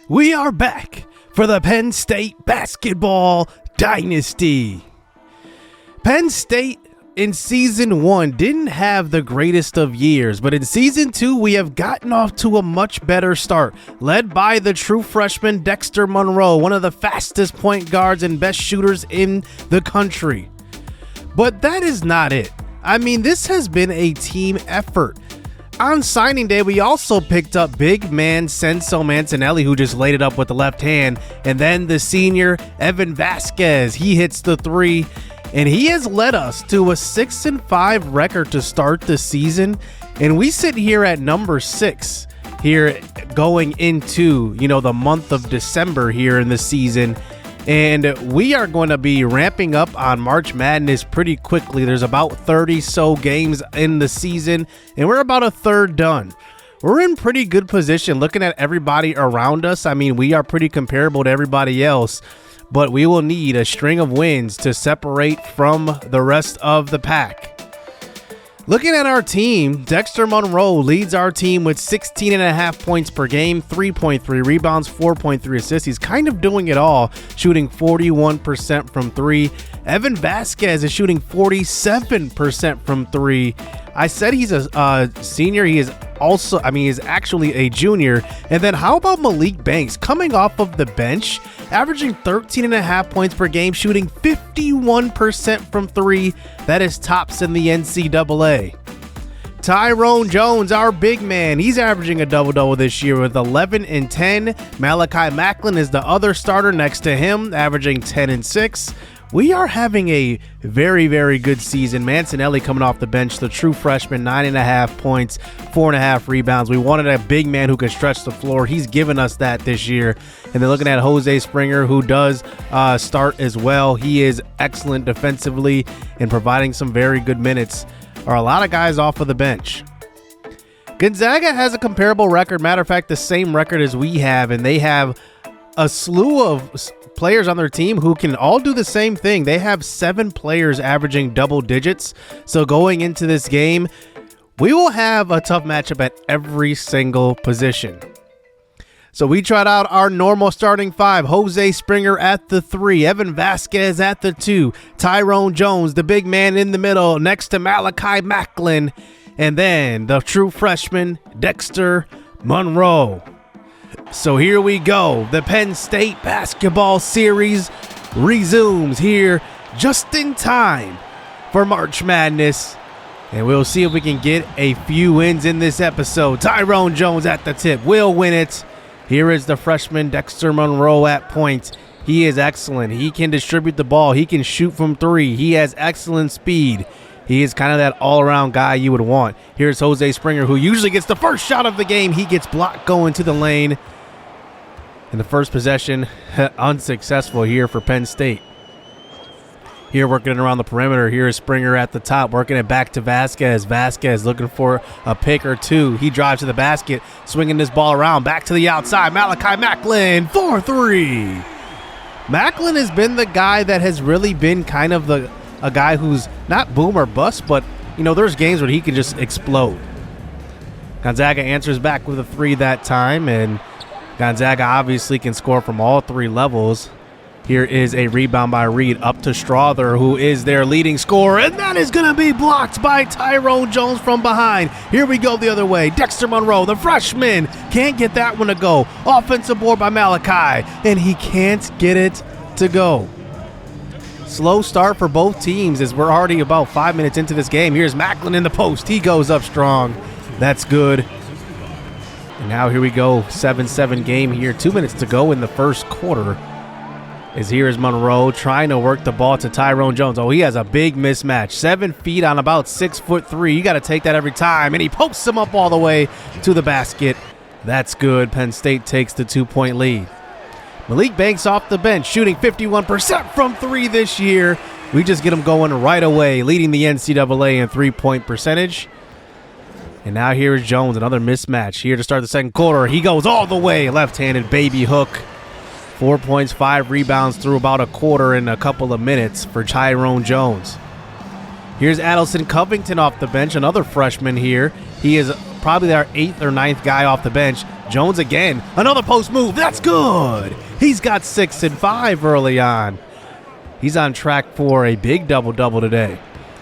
We are back for the Penn State basketball dynasty. Penn State in season 1 didn't have the greatest of years, but in season 2 we have gotten off to a much better start, led by the true freshman Dexter Monroe, one of the fastest point guards and best shooters in the country. But that is not it. I mean, this has been a team effort. On signing day, we also picked up big man Senso Mancinelli, who just laid it up with the left hand, and then the senior Evan Vasquez. He hits the three, and he has led us to a 6-5 record to start the season, and we sit here at number 6 here going into, the month of December here in the season. And we are going to be ramping up on March Madness pretty quickly. There's about 30 so games in the season, and we're about a third done. We're in pretty good position looking at everybody around us. I mean, we are pretty comparable to everybody else, but we will need a string of wins to separate from the rest of the pack. Looking at our team, Dexter Monroe leads our team with 16.5 points per game, 3.3 rebounds, 4.3 assists. He's kind of doing it all, shooting 41% from 3. Evan Vasquez is shooting 47% from 3. I said he's a senior. He is also, he's actually a junior. And then how about Malik Banks coming off of the bench, averaging 13.5 points per game, shooting 51% from 3. That is tops in the NCAA. Tyrone Jones, our big man, he's averaging a double-double this year with 11 and 10. Malachi Macklin is the other starter next to him, averaging 10 and 6. We are having a very, very good season. Mancinelli coming off the bench, the true freshman, 9.5 points, 4.5 rebounds. We wanted a big man who can stretch the floor. He's given us that this year. And then looking at Jose Springer, who does start as well. He is excellent defensively and providing some very good minutes. Are a lot of guys off of the bench. Gonzaga has a comparable record. Matter of fact, the same record as we have, and they have a slew of players on their team who can all do the same thing. They have 7 players averaging double digits. So going into this game, we will have a tough matchup at every single position. So we tried out our normal starting 5. Jose Springer at the 3, Evan Vasquez at the 2, Tyrone Jones, the big man in the middle next to Malachi Macklin, and then the true freshman Dexter Monroe. So here we go. The Penn State basketball series resumes here just in time for March Madness. And we'll see if we can get a few wins in this episode. Tyrone Jones at the tip will win it. Here is the freshman Dexter Monroe at point. He is excellent. He can distribute the ball. He can shoot from 3. He has excellent speed. He is kind of that all-around guy you would want. Here's Jose Springer, who usually gets the first shot of the game. He gets blocked going to the lane. And the first possession, unsuccessful here for Penn State. Here working it around the perimeter. Here is Springer at the top, working it back to Vasquez. Vasquez looking for a pick or two. He drives to the basket, swinging this ball around, back to the outside. Malachi Macklin, 4-3. Macklin has been the guy that has really been kind of a guy who's not boom or bust, but, there's games where he can just explode. Gonzaga answers back with a 3 that time, and Gonzaga obviously can score from all 3 levels. Here is a rebound by Reed up to Strother, who is their leading scorer, and that is going to be blocked by Tyrone Jones from behind. Here we go the other way. Dexter Monroe, the freshman, can't get that one to go. Offensive board by Malachi, and he can't get it to go. Slow start for both teams as we're already about 5 minutes into this game. Here's Macklin in the post. He goes up strong. That's good. And now here we go, 7-7 game here. 2 minutes to go in the first quarter. As here is Monroe trying to work the ball to Tyrone Jones. Oh, he has a big mismatch. 7 feet on about 6'3". You got to take that every time. And he pokes him up all the way to the basket. That's good. Penn State takes the 2-point lead. Malik Banks off the bench, shooting 51% from 3 this year. We just get him going right away, leading the NCAA in 3-point percentage. And now here is Jones, another mismatch. Here to start the second quarter. He goes all the way, left-handed baby hook. 4 points, 5 rebounds through about a quarter in a couple of minutes for Tyrone Jones. Here's Adelson Covington off the bench, another freshman here. He is probably our 8th or 9th guy off the bench. Jones again. Another post move. That's good. He's got 6 and 5 early on. He's on track for a big double-double today.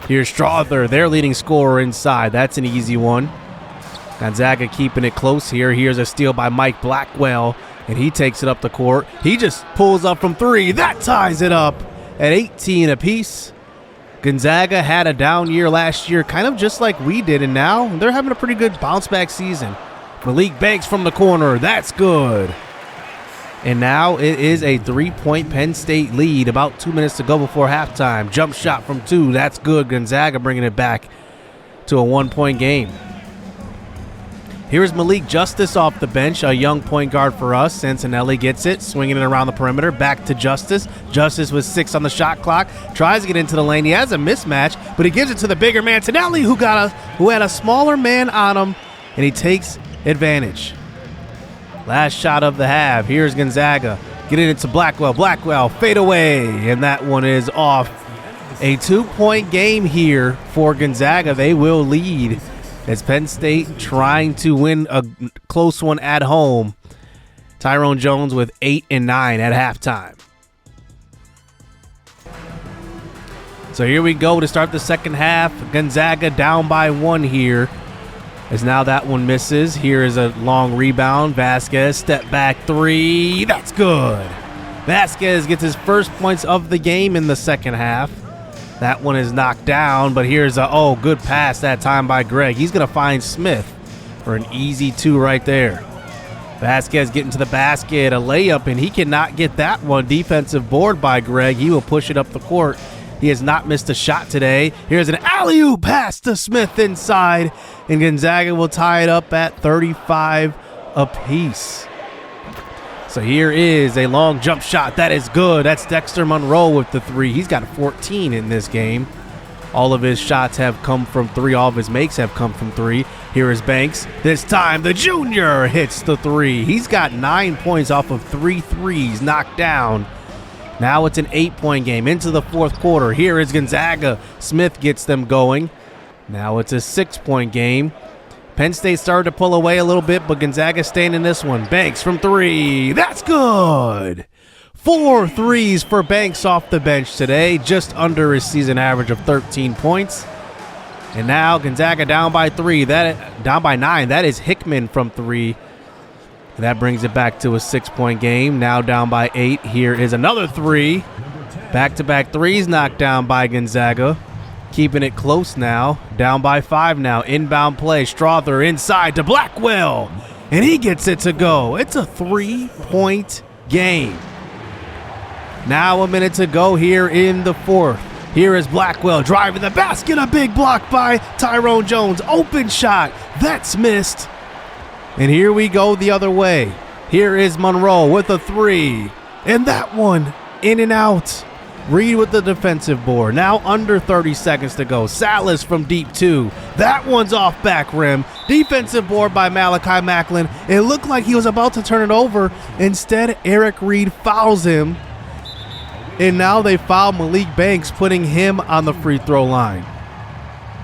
Here's Strother, their leading scorer inside. That's an easy one. Gonzaga keeping it close here. Here's a steal by Mike Blackwell, and he takes it up the court. He just pulls up from 3. That ties it up at 18 apiece. Gonzaga had a down year last year, kind of just like we did, and now they're having a pretty good bounce-back season. Malik Banks from the corner. That's good. And now it is a 3-point Penn State lead. About 2 minutes to go before halftime. Jump shot from 2. That's good. Gonzaga bringing it back to a 1-point game. Here's Malik Justice off the bench, a young point guard for us. Santinelli gets it, swinging it around the perimeter. Back to Justice. Justice with 6 on the shot clock. Tries to get into the lane. He has a mismatch, but he gives it to the bigger man, Santinelli, who had a smaller man on him, and he takes advantage. Last shot of the half. Here's Gonzaga. Getting it to Blackwell. Blackwell, fade away, and that one is off. A 2-point game here for Gonzaga. They will lead as Penn State trying to win a close one at home. Tyrone Jones with 8 and 9 at halftime. So here we go to start the second half. Gonzaga down by 1 here, as now that one misses. Here is a long rebound. Vasquez, step back 3. That's good. Vasquez gets his first points of the game in the second half. That one is knocked down, but here's a, good pass that time by Greg. He's going to find Smith for an easy 2 right there. Vasquez getting to the basket, a layup, and he cannot get that one. Defensive board by Greg. He will push it up the court. He has not missed a shot today. Here's an alley-oop pass to Smith inside, and Gonzaga will tie it up at 35 apiece. So here is a long jump shot. That is good. That's Dexter Monroe with the 3. He's got 14 in this game. All of his shots have come from 3. All of his makes have come from 3. Here is Banks. This time the junior hits the 3. He's got 9 points off of 3 threes knocked down. Now it's an 8-point game into the fourth quarter. Here is Gonzaga. Smith gets them going. Now it's a 6-point game. Penn State started to pull away a little bit, but Gonzaga staying in this one. Banks from 3. That's good. 4 threes for Banks off the bench today, just under his season average of 13 points. And now Gonzaga down by 3. Down by 9. That is Hickman from 3. That brings it back to a 6-point game. Now down by 8. Here is another 3. Back-to-back threes knocked down by Gonzaga. Keeping it close now. Down by 5 now. Inbound play. Strother inside to Blackwell. And he gets it to go. It's a 3-point game. Now a minute to go here in the fourth. Here is Blackwell driving the basket. A big block by Tyrone Jones. Open shot. That's missed. And here we go the other way. Here is Monroe with a 3. And that one in and out. Reed with the defensive board. Now under 30 seconds to go. Salas from deep 2. That one's off back rim. Defensive board by Malachi Macklin. It looked like he was about to turn it over. Instead, Eric Reed fouls him. And now they foul Malik Banks, putting him on the free throw line.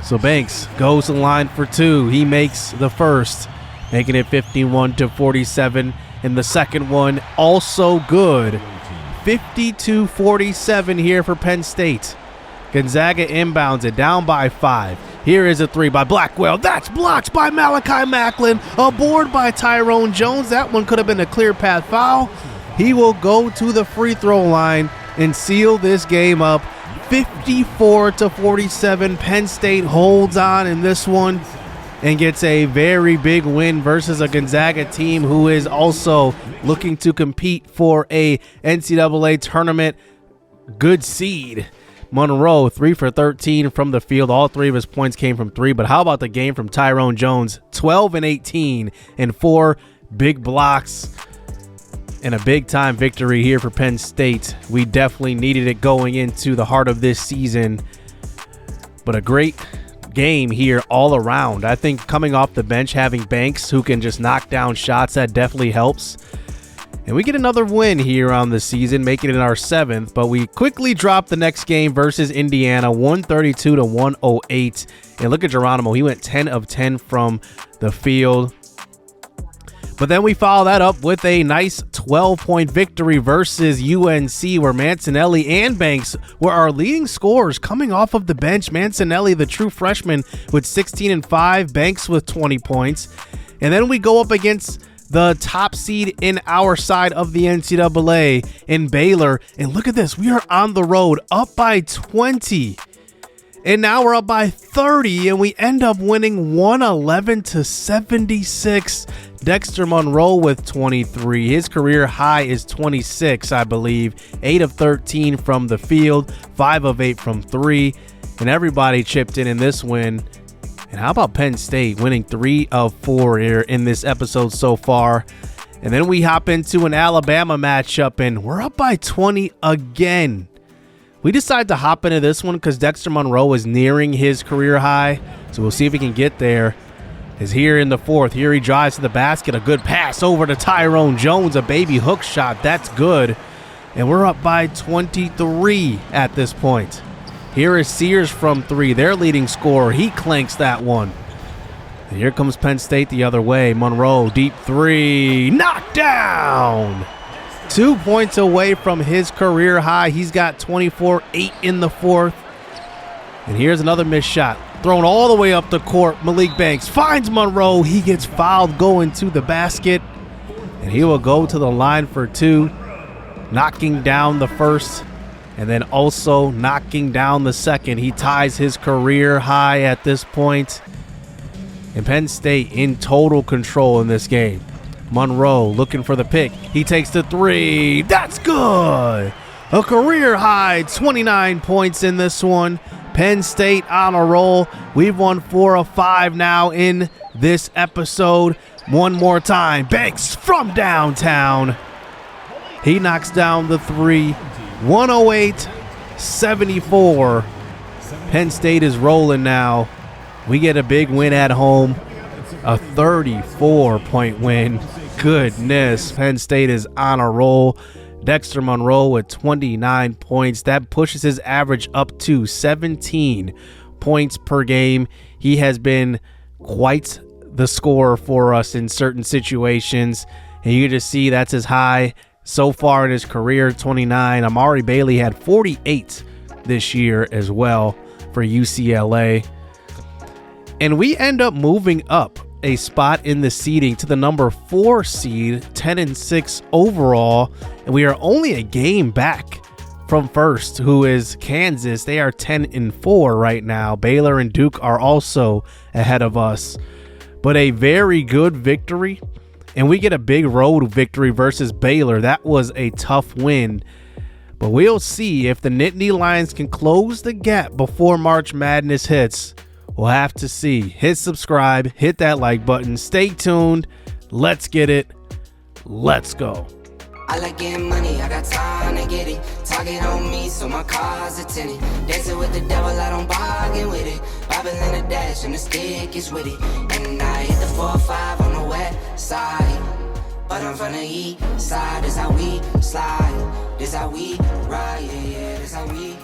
So Banks goes to the line for 2. He makes the first, making it 51-47. And the second one also good. 52-47 here for Penn State. Gonzaga inbounds it down by 5. Here is a 3 by Blackwell. That's blocked by Malachi Macklin. A board by Tyrone Jones. That one could have been a clear path foul. He will go to the free throw line and seal this game up. 54-47. Penn State holds on in this one and gets a very big win versus a Gonzaga team who is also looking to compete for a NCAA tournament good seed. Monroe, 3 for 13 from the field. All 3 of his points came from 3. But how about the game from Tyrone Jones? 12 and 18 and 4 big blocks. And a big-time victory here for Penn State. We definitely needed it going into the heart of this season. But a great game here all around. I think coming off the bench, having Banks who can just knock down shots, that definitely helps. And we get another win here on the season, making it our 7th. But we quickly drop the next game versus Indiana, 132-108. And look at Geronimo. He went 10 of 10 from the field. But then we follow that up with a nice 12-point victory versus UNC, where Mancinelli and Banks were our leading scorers coming off of the bench. Mancinelli, the true freshman, with 16 and 5, Banks with 20 points. And then we go up against the top seed in our side of the NCAA in Baylor. And look at this, we are on the road up by 20. And now we're up by 30, and we end up winning 111-76. Dexter Monroe with 23. His career high is 26, I believe. 8 of 13 from the field, 5 of 8 from 3. And everybody chipped in this win. And how about Penn State winning 3 of 4 here in this episode so far? And then we hop into an Alabama matchup, and we're up by 20 again. We decided to hop into this one because Dexter Monroe is nearing his career high. So we'll see if he can get there. Is here in the fourth. Here he drives to the basket. A good pass over to Tyrone Jones. A baby hook shot. That's good. And we're up by 23 at this point. Here is Sears from 3. Their leading scorer. He clanks that one. And here comes Penn State the other way. Monroe, deep 3. Knocked down. 2 points away from his career high. He's got 24-8 in the fourth. And here's another missed shot. Thrown all the way up the court. Malik Banks finds Monroe. He gets fouled going to the basket. And he will go to the line for 2. Knocking down the first. And then also knocking down the second. He ties his career high at this point. And Penn State in total control in this game. Monroe looking for the pick. He takes the 3. That's good. A career high 29 points in this one. Penn State on a roll. We've won 4 of 5 now in this episode. One more time. Banks from downtown. He knocks down the 3. 108-74. Penn State is rolling now. We get a big win at home. A 34-point win. Goodness, Penn State is on a roll. Dexter Monroe with 29 points. That pushes his average up to 17 points per game. He has been quite the scorer for us in certain situations. And you can just see that's his high so far in his career, 29. Amari Bailey had 48 this year as well for UCLA. And we end up moving up a spot in the seeding to the number 4 seed, 10-6 overall, and we are only a game back from first, who is Kansas. They are 10-4 right now. Baylor and Duke are also ahead of us, but a very good victory, and we get a big road victory versus Baylor. That was a tough win, but we'll see if the Nittany Lions can close the gap before March Madness hits. We'll have to see. Hit subscribe, hit that like button. Stay tuned. Let's get it. Let's go. I like getting money, I got time to get it. Target on me, so my car's a tenant. Dancing with the devil, I don't bargain with it. Bobbing in the dash, and the stick is with it. And I hit the 4-5 on the west side. But I'm from the east side, this how we slide. This how we ride, yeah, this how we